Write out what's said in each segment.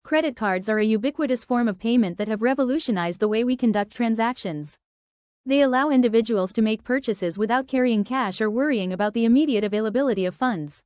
Credit cards are a ubiquitous form of payment that have revolutionized the way we conduct transactions. They allow individuals to make purchases without carrying cash or worrying about the immediate availability of funds.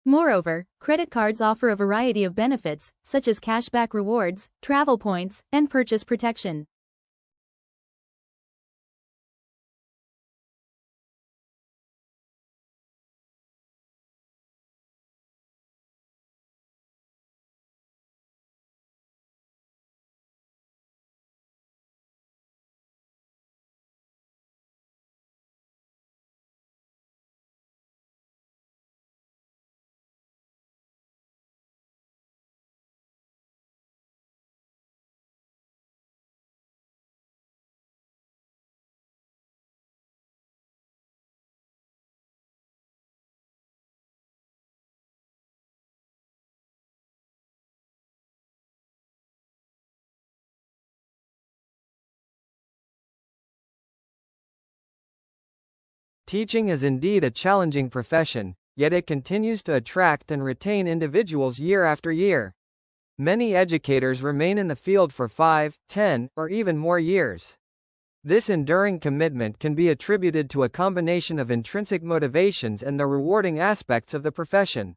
Moreover, credit cards offer a variety of benefits, such as cashback rewards, travel points, and purchase protection. Teaching is indeed a challenging profession, yet it continues to attract and retain individuals year after year. Many educators remain in the field for 5, 10, or even more years. This enduring commitment can be attributed to a combination of intrinsic motivations and the rewarding aspects of the profession.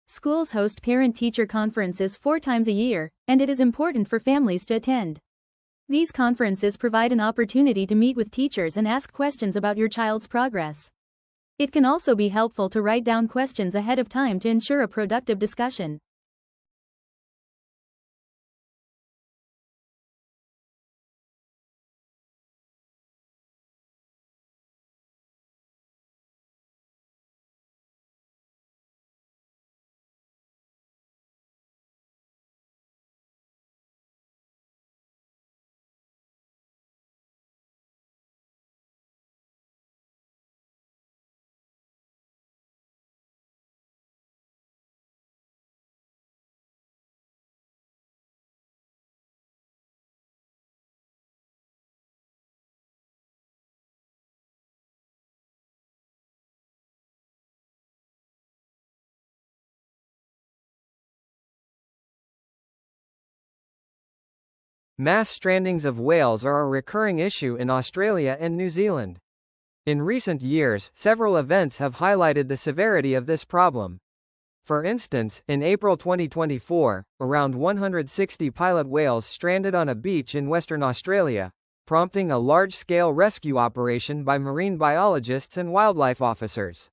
Schools host parent-teacher conferences 4 times a year, and it is important for families to attend. These conferences provide an opportunity to meet with teachers and ask questions about your child's progress. It can also be helpful to write down questions ahead of time to ensure a productive discussion. Mass strandings of whales are a recurring issue in Australia and New Zealand. In recent years, several events have highlighted the severity of this problem. For instance, in April 2024, around 160 pilot whales stranded on a beach in Western Australia, prompting a large-scale rescue operation by marine biologists and wildlife officers.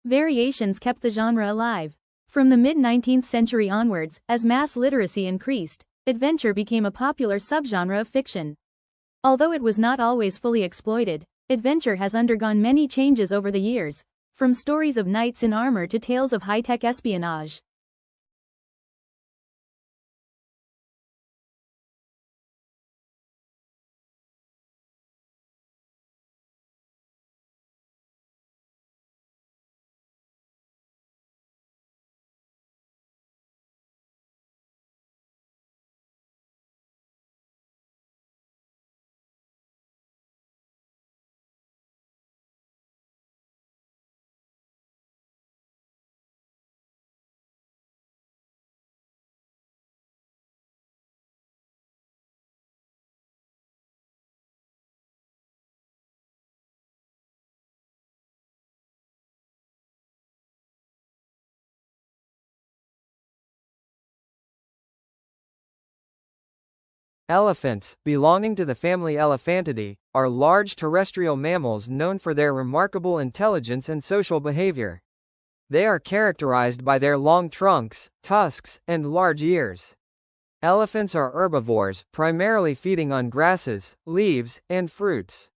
Variations kept the genre alive. From the mid-19th century onwards, as mass literacy increased, adventure became a popular subgenre of fiction. Although it was not always fully exploited, adventure has undergone many changes over the years, from stories of knights in armor to tales of high-tech espionage. Elephants, belonging to the family Elephantidae, are large terrestrial mammals known for their remarkable intelligence and social behavior. They are characterized by their long trunks, tusks, and large ears. Elephants are herbivores, primarily feeding on grasses, leaves, and fruits.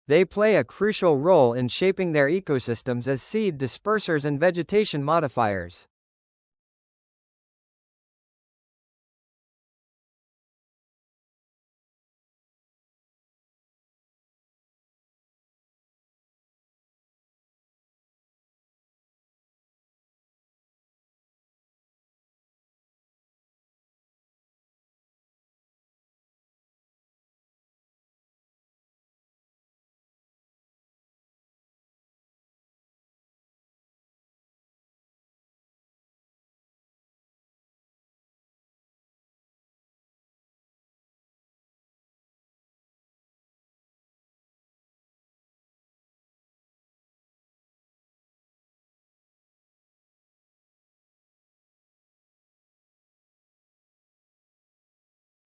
They play a crucial role in shaping their ecosystems as seed dispersers and vegetation modifiers.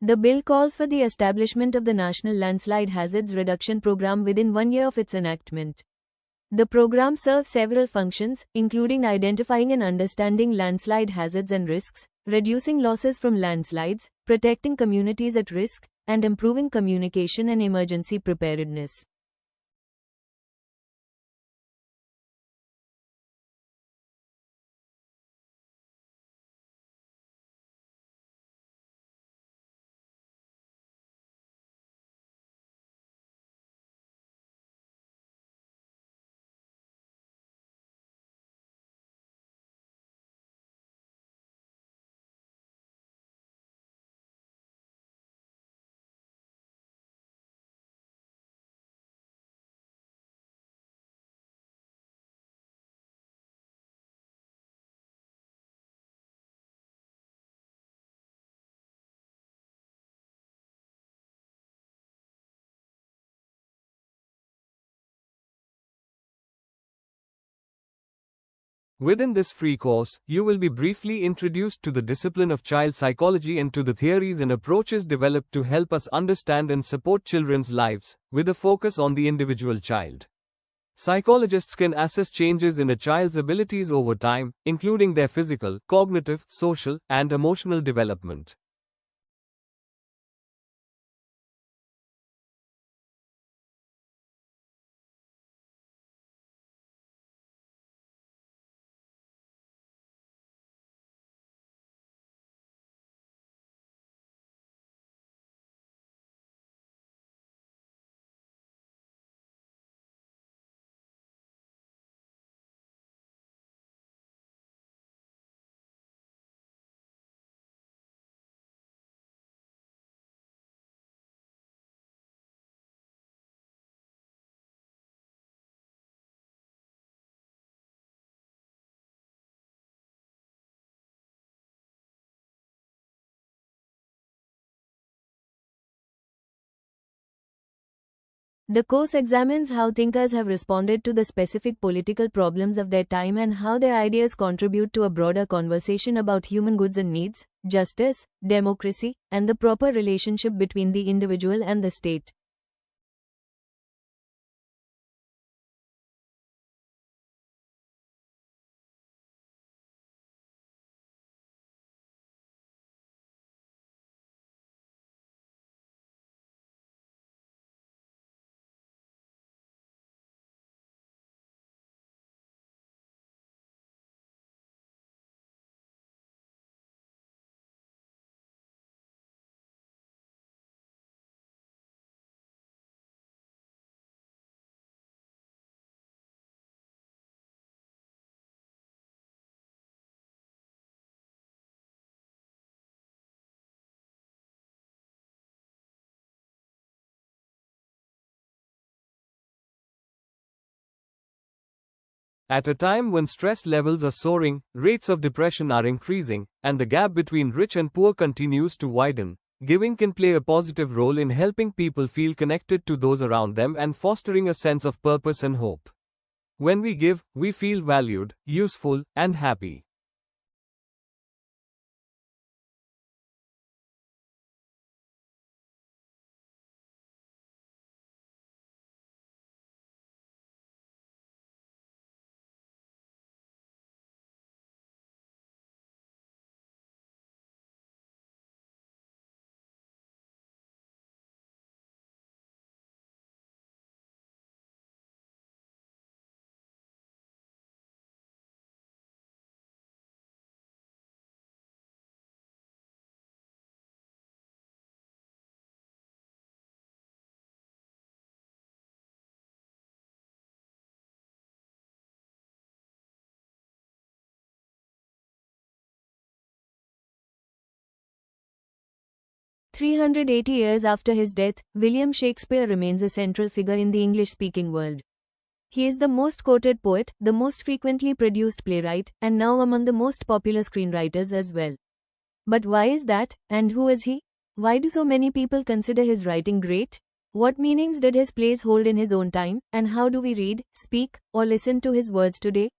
The bill calls for the establishment of the National Landslide Hazards Reduction Program within 1 year of its enactment. The program serves several functions, including identifying and understanding landslide hazards and risks, reducing losses from landslides, protecting communities at risk, and improving communication and emergency preparedness. Within this free course, you will be briefly introduced to the discipline of child psychology and to the theories and approaches developed to help us understand and support children's lives, with a focus on the individual child. Psychologists can assess changes in a child's abilities over time, including their physical, cognitive, social, and emotional development. The course examines how thinkers have responded to the specific political problems of their time and how their ideas contribute to a broader conversation about human goods and needs, justice, democracy, and the proper relationship between the individual and the state. At a time when stress levels are soaring, rates of depression are increasing, and the gap between rich and poor continues to widen, giving can play a positive role in helping people feel connected to those around them and fostering a sense of purpose and hope. When we give, we feel valued, useful, and happy. 380 years after his death, William Shakespeare remains a central figure in the English-speaking world. He is the most quoted poet, the most frequently produced playwright, and now among the most popular screenwriters as well. But why is that, and who is he? Why do so many people consider his writing great? What meanings did his plays hold in his own time, and how do we read, speak, or listen to his words today?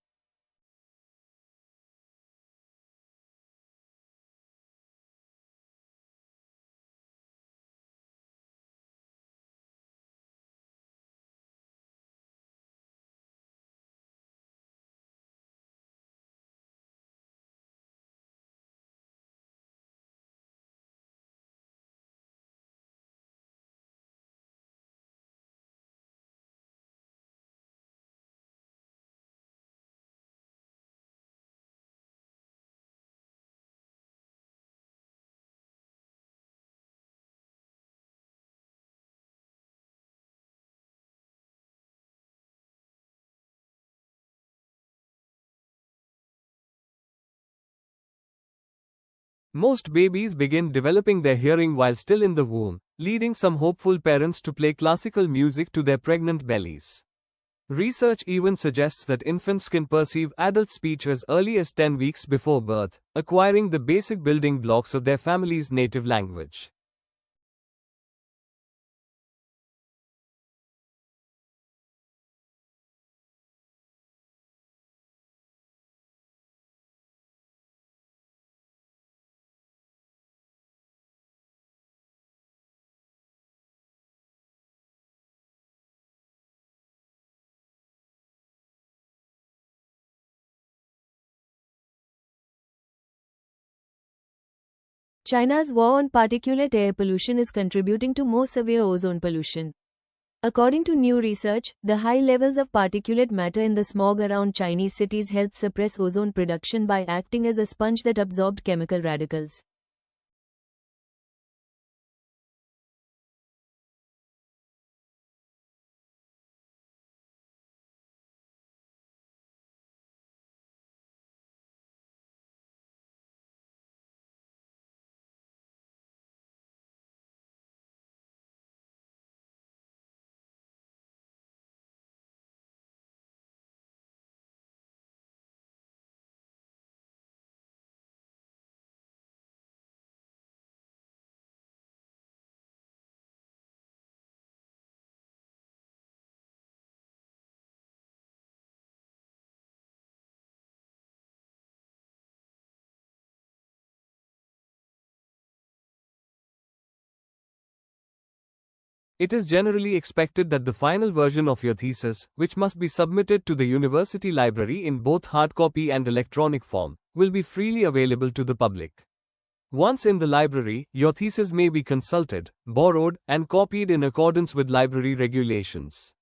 Most babies begin developing their hearing while still in the womb, leading some hopeful parents to play classical music to their pregnant bellies. Research even suggests that infants can perceive adult speech as early as 10 weeks before birth, acquiring the basic building blocks of their family's native language. China's war on particulate air pollution is contributing to more severe ozone pollution. According to new research, the high levels of particulate matter in the smog around Chinese cities helped suppress ozone production by acting as a sponge that absorbed chemical radicals. It is generally expected that the final version of your thesis, which must be submitted to the university library in both hard copy and electronic form, will be freely available to the public. Once in the library, your thesis may be consulted, borrowed, and copied in accordance with library regulations.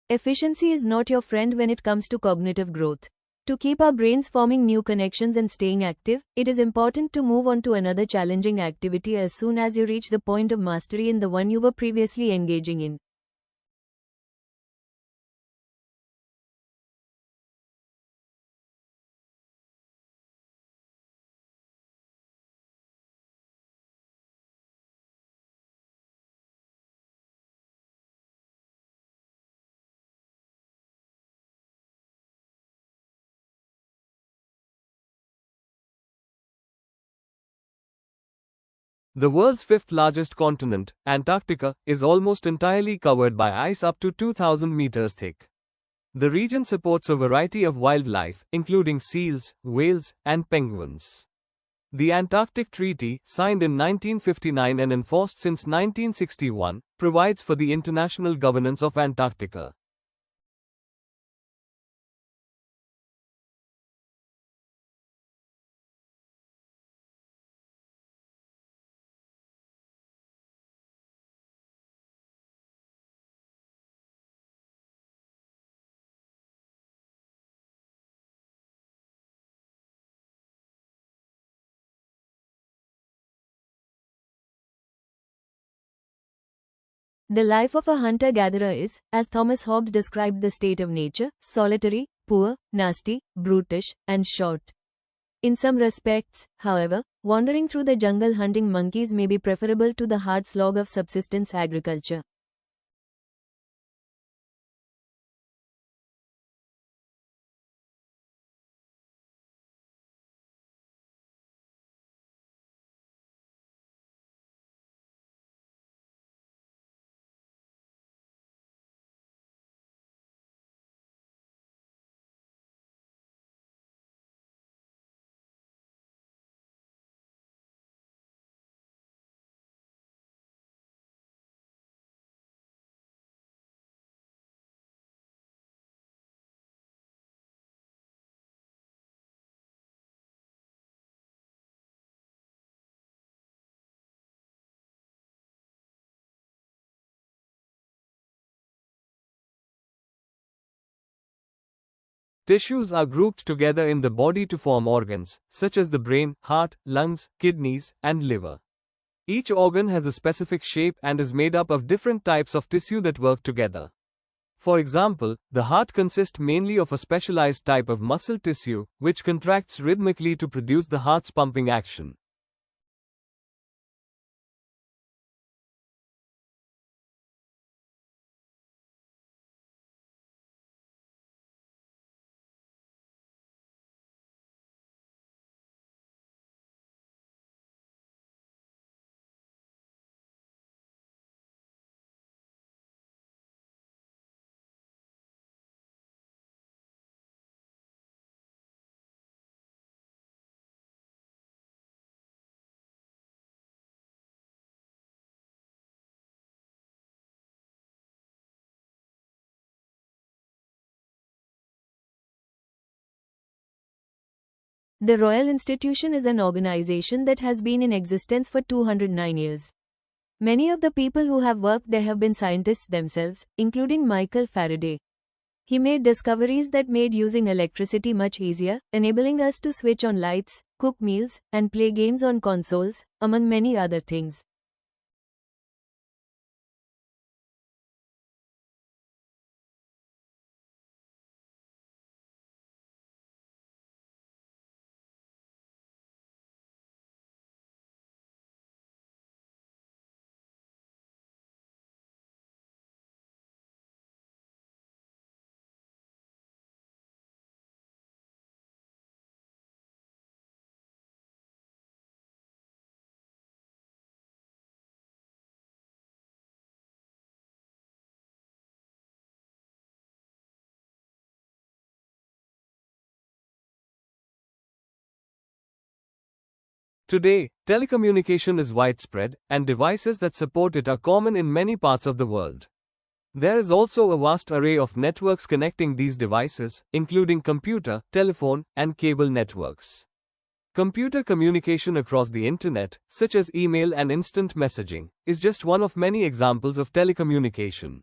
Efficiency is not your friend when it comes to cognitive growth. To keep our brains forming new connections and staying active, it is important to move on to another challenging activity as soon as you reach the point of mastery in the one you were previously engaging in. The world's fifth largest continent, Antarctica, is almost entirely covered by ice up to 2,000 meters thick. The region supports a variety of wildlife, including seals, whales, and penguins. The Antarctic Treaty, signed in 1959 and enforced since 1961, provides for the international governance of Antarctica. The life of a hunter-gatherer is, as Thomas Hobbes described the state of nature, solitary, poor, nasty, brutish, and short. In some respects, however, wandering through the jungle hunting monkeys may be preferable to the hard slog of subsistence agriculture. Tissues are grouped together in the body to form organs, such as the brain, heart, lungs, kidneys, and liver. Each organ has a specific shape and is made up of different types of tissue that work together. For example, the heart consists mainly of a specialized type of muscle tissue, which contracts rhythmically to produce the heart's pumping action. The Royal Institution is an organization that has been in existence for 209 years. Many of the people who have worked there have been scientists themselves, including Michael Faraday. He made discoveries that made using electricity much easier, enabling us to switch on lights, cook meals, and play games on consoles, among many other things. Today, telecommunication is widespread, and devices that support it are common in many parts of the world. There is also a vast array of networks connecting these devices, including computer, telephone, and cable networks. Computer communication across the internet, such as email and instant messaging, is just one of many examples of telecommunication.